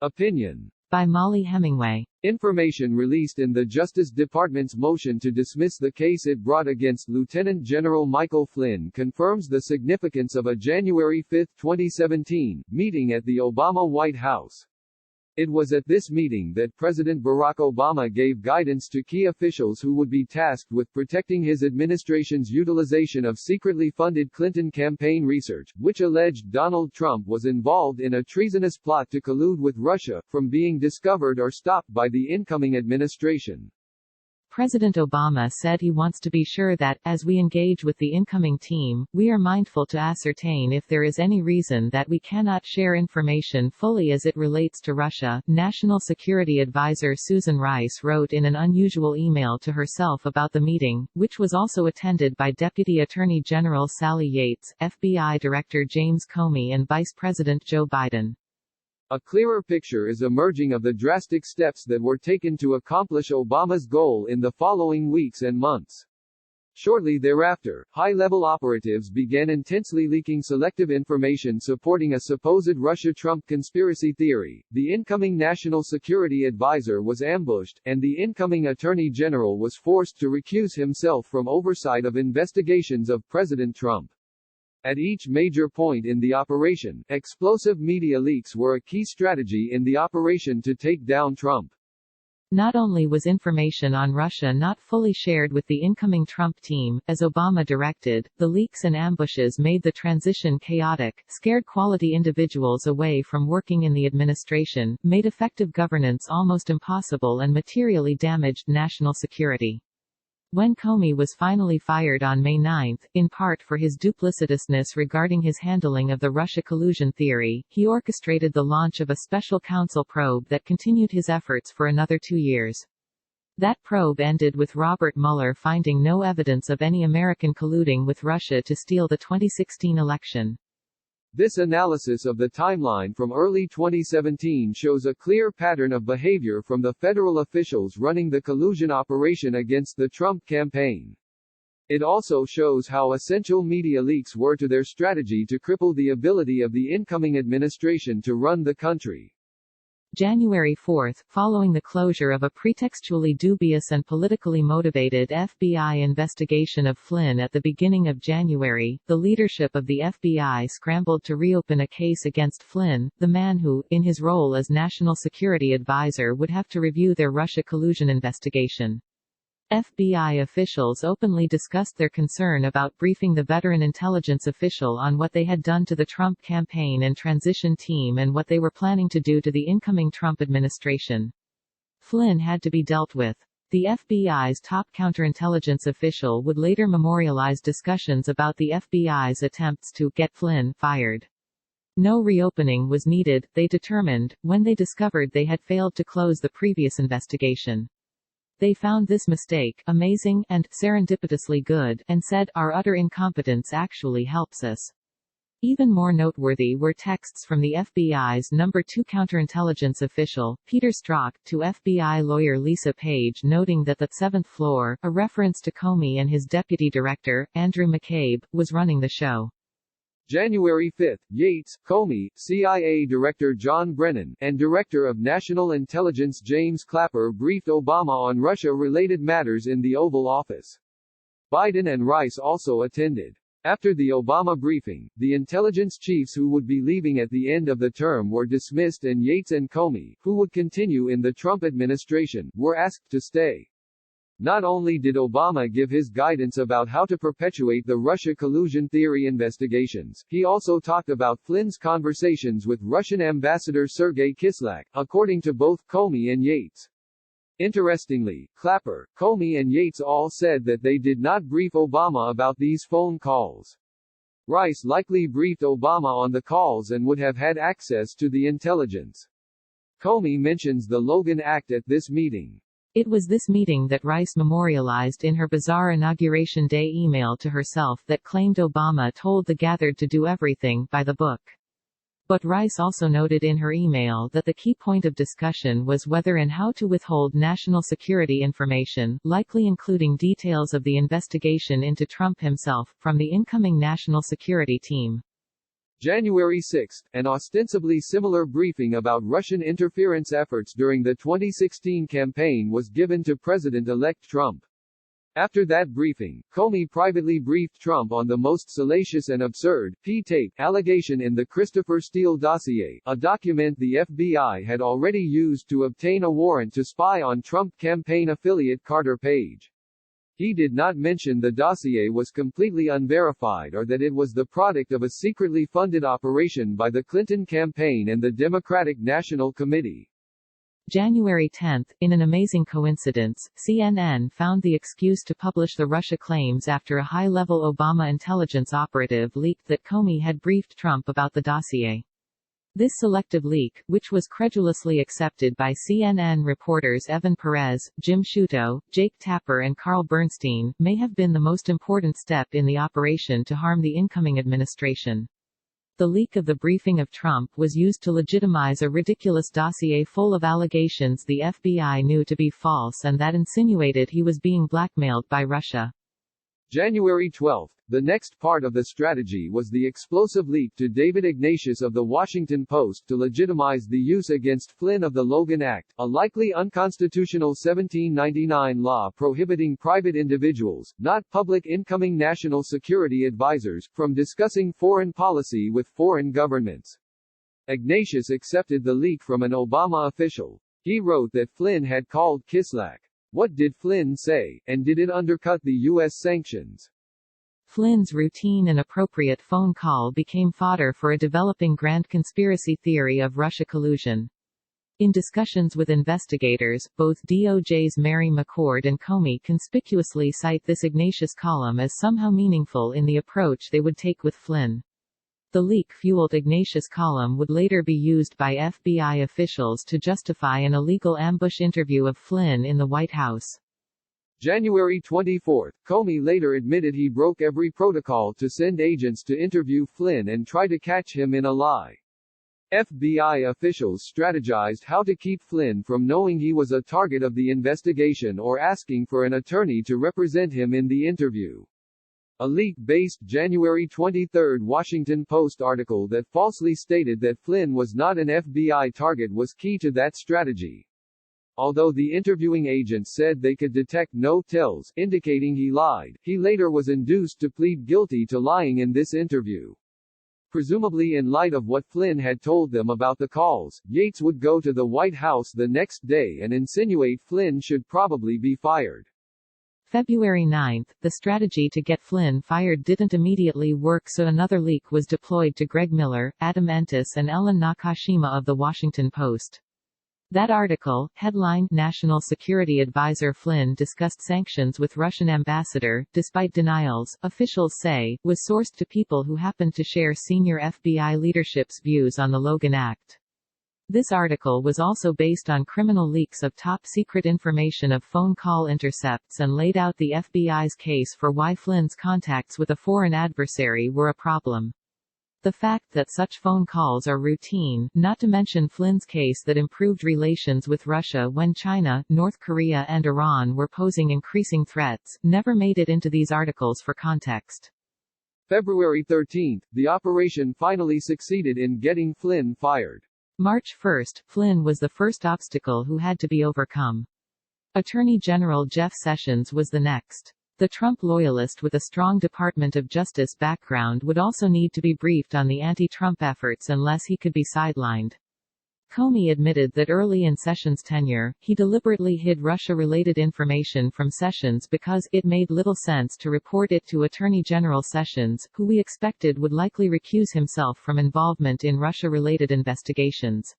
Opinion. By Molly Hemingway. Information released in the Justice Department's motion to dismiss the case it brought against Lieutenant General Michael Flynn confirms the significance of a January 5, 2017, meeting at the Obama White House. It was at this meeting that President Barack Obama gave guidance to key officials who would be tasked with protecting his administration's utilization of secretly funded Clinton campaign research, which alleged Donald Trump was involved in a treasonous plot to collude with Russia, from being discovered or stopped by the incoming administration. President Obama said he wants to be sure that, as we engage with the incoming team, we are mindful to ascertain if there is any reason that we cannot share information fully as it relates to Russia. National Security Advisor Susan Rice wrote in an unusual email to herself about the meeting, which was also attended by Deputy Attorney General Sally Yates, FBI Director James Comey and Vice President Joe Biden. A clearer picture is emerging of the drastic steps that were taken to accomplish Obama's goal in the following weeks and months. Shortly thereafter, high-level operatives began intensely leaking selective information supporting a supposed Russia-Trump conspiracy theory, the incoming National Security Advisor was ambushed, and the incoming Attorney General was forced to recuse himself from oversight of investigations of President Trump. At each major point in the operation, explosive media leaks were a key strategy in the operation to take down Trump. Not only was information on Russia not fully shared with the incoming Trump team, as Obama directed, the leaks and ambushes made the transition chaotic, scared quality individuals away from working in the administration, made effective governance almost impossible and materially damaged national security. When Comey was finally fired on May 9, in part for his duplicitousness regarding his handling of the Russia collusion theory, he orchestrated the launch of a special counsel probe that continued his efforts for another 2 years. That probe ended with Robert Mueller finding no evidence of any American colluding with Russia to steal the 2016 election. This analysis of the timeline from early 2017 shows a clear pattern of behavior from the federal officials running the collusion operation against the Trump campaign. It also shows how essential media leaks were to their strategy to cripple the ability of the incoming administration to run the country. January 4, following the closure of a pretextually dubious and politically motivated FBI investigation of Flynn at the beginning of January, the leadership of the FBI scrambled to reopen a case against Flynn, the man who, in his role as National Security Advisor, would have to review their Russia collusion investigation. FBI officials openly discussed their concern about briefing the veteran intelligence official on what they had done to the Trump campaign and transition team and what they were planning to do to the incoming Trump administration. Flynn had to be dealt with. The FBI's top counterintelligence official would later memorialize discussions about the FBI's attempts to get Flynn fired. No reopening was needed, they determined, when they discovered they had failed to close the previous investigation. They found this mistake amazing, and serendipitously good, and said, our utter incompetence actually helps us. Even more noteworthy were texts from the FBI's number 2 counterintelligence official, Peter Strzok, to FBI lawyer Lisa Page noting that the 7th floor, a reference to Comey and his deputy director, Andrew McCabe, was running the show. January 5, Yates, Comey, CIA Director John Brennan, and Director of National Intelligence James Clapper briefed Obama on Russia-related matters in the Oval Office. Biden and Rice also attended. After the Obama briefing, the intelligence chiefs who would be leaving at the end of the term were dismissed and Yates and Comey, who would continue in the Trump administration, were asked to stay. Not only did Obama give his guidance about how to perpetuate the Russia collusion theory investigations, he also talked about Flynn's conversations with Russian Ambassador Sergei Kislyak, according to both Comey and Yates. Interestingly, Clapper, Comey and Yates all said that they did not brief Obama about these phone calls. Rice likely briefed Obama on the calls and would have had access to the intelligence. Comey mentions the Logan Act at this meeting. It was this meeting that Rice memorialized in her bizarre Inauguration Day email to herself that claimed Obama told the gathered to do everything by the book. But Rice also noted in her email that the key point of discussion was whether and how to withhold national security information, likely including details of the investigation into Trump himself, from the incoming national security team. January 6, an ostensibly similar briefing about Russian interference efforts during the 2016 campaign was given to President-elect Trump. After that briefing, Comey privately briefed Trump on the most salacious and absurd P-tape allegation in the Christopher Steele dossier, a document the FBI had already used to obtain a warrant to spy on Trump campaign affiliate Carter Page. He did not mention the dossier was completely unverified or that it was the product of a secretly funded operation by the Clinton campaign and the Democratic National Committee. January 10, in an amazing coincidence, CNN found the excuse to publish the Russia claims after a high-level Obama intelligence operative leaked that Comey had briefed Trump about the dossier. This selective leak, which was credulously accepted by CNN reporters Evan Perez, Jim Sciutto, Jake Tapper and Carl Bernstein, may have been the most important step in the operation to harm the incoming administration. The leak of the briefing of Trump was used to legitimize a ridiculous dossier full of allegations the FBI knew to be false and that insinuated he was being blackmailed by Russia. January 12. The next part of the strategy was the explosive leak to David Ignatius of The Washington Post to legitimize the use against Flynn of the Logan Act, a likely unconstitutional 1799 law prohibiting private individuals, not public incoming national security advisors, from discussing foreign policy with foreign governments. Ignatius accepted the leak from an Obama official. He wrote that Flynn had called Kislyak. What did Flynn say, and did it undercut the U.S. sanctions? Flynn's routine and appropriate phone call became fodder for a developing grand conspiracy theory of Russia collusion. In discussions with investigators, both DOJ's Mary McCord and Comey conspicuously cite this Ignatius column as somehow meaningful in the approach they would take with Flynn. The leak-fueled Ignatius column would later be used by FBI officials to justify an illegal ambush interview of Flynn in the White House. January 24, Comey later admitted he broke every protocol to send agents to interview Flynn and try to catch him in a lie. FBI officials strategized how to keep Flynn from knowing he was a target of the investigation or asking for an attorney to represent him in the interview. A leak-based January 23 Washington Post article that falsely stated that Flynn was not an FBI target was key to that strategy. Although the interviewing agents said they could detect no tells, indicating he lied, he later was induced to plead guilty to lying in this interview. Presumably in light of what Flynn had told them about the calls, Yates would go to the White House the next day and insinuate Flynn should probably be fired. February 9, the strategy to get Flynn fired didn't immediately work, so another leak was deployed to Greg Miller, Adam Entis and Ellen Nakashima of The Washington Post. That article, headline National Security Advisor Flynn discussed sanctions with Russian ambassador, despite denials, officials say, was sourced to people who happened to share senior FBI leadership's views on the Logan Act. This article was also based on criminal leaks of top-secret information of phone call intercepts and laid out the FBI's case for why Flynn's contacts with a foreign adversary were a problem. The fact that such phone calls are routine, not to mention Flynn's case that improved relations with Russia when China, North Korea and Iran were posing increasing threats, never made it into these articles for context. February 13, the operation finally succeeded in getting Flynn fired. March 1, Flynn was the first obstacle who had to be overcome. Attorney General Jeff Sessions was the next. The Trump loyalist with a strong Department of Justice background would also need to be briefed on the anti-Trump efforts unless he could be sidelined. Comey admitted that early in Sessions' tenure, he deliberately hid Russia-related information from Sessions because it made little sense to report it to Attorney General Sessions, who we expected would likely recuse himself from involvement in Russia-related investigations.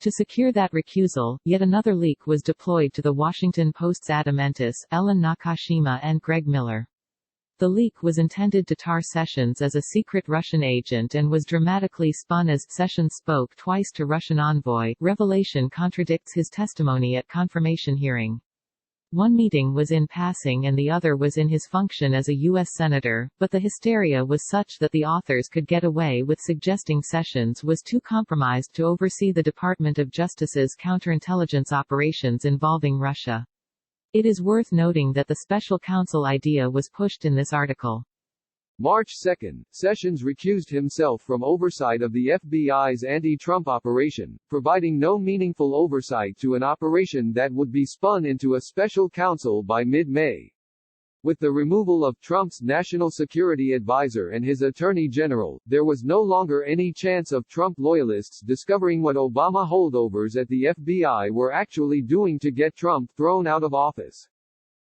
To secure that recusal, yet another leak was deployed to The Washington Post's Adam Entis, Ellen Nakashima and Greg Miller. The leak was intended to tar Sessions as a secret Russian agent and was dramatically spun as Sessions spoke twice to Russian envoy. Revelation contradicts his testimony at confirmation hearing. One meeting was in passing and the other was in his function as a U.S. Senator, but the hysteria was such that the authors could get away with suggesting Sessions was too compromised to oversee the Department of Justice's counterintelligence operations involving Russia. It is worth noting that the special counsel idea was pushed in this article. March 2, Sessions recused himself from oversight of the FBI's anti-Trump operation, providing no meaningful oversight to an operation that would be spun into a special counsel by mid-May. With the removal of Trump's national security advisor and his attorney general, there was no longer any chance of Trump loyalists discovering what Obama holdovers at the FBI were actually doing to get Trump thrown out of office.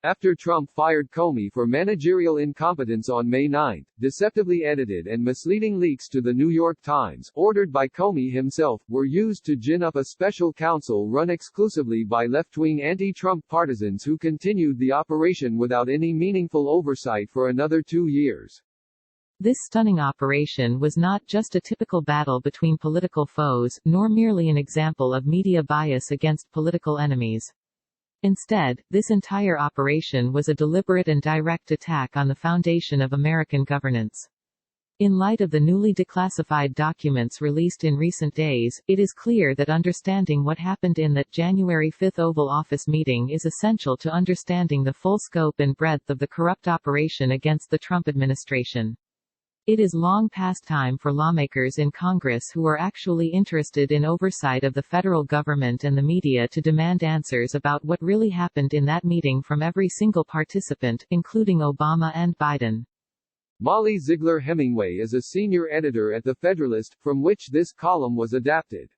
After Trump fired Comey for managerial incompetence on May 9, deceptively edited and misleading leaks to the New York Times, ordered by Comey himself, were used to gin up a special counsel run exclusively by left-wing anti-Trump partisans who continued the operation without any meaningful oversight for another 2 years. This stunning operation was not just a typical battle between political foes, nor merely an example of media bias against political enemies. Instead, this entire operation was a deliberate and direct attack on the foundation of American governance. In light of the newly declassified documents released in recent days, it is clear that understanding what happened in that January 5 Oval Office meeting is essential to understanding the full scope and breadth of the corrupt operation against the Trump administration. It is long past time for lawmakers in Congress who are actually interested in oversight of the federal government and the media to demand answers about what really happened in that meeting from every single participant, including Obama and Biden. Molly Ziegler Hemingway is a senior editor at The Federalist, from which this column was adapted.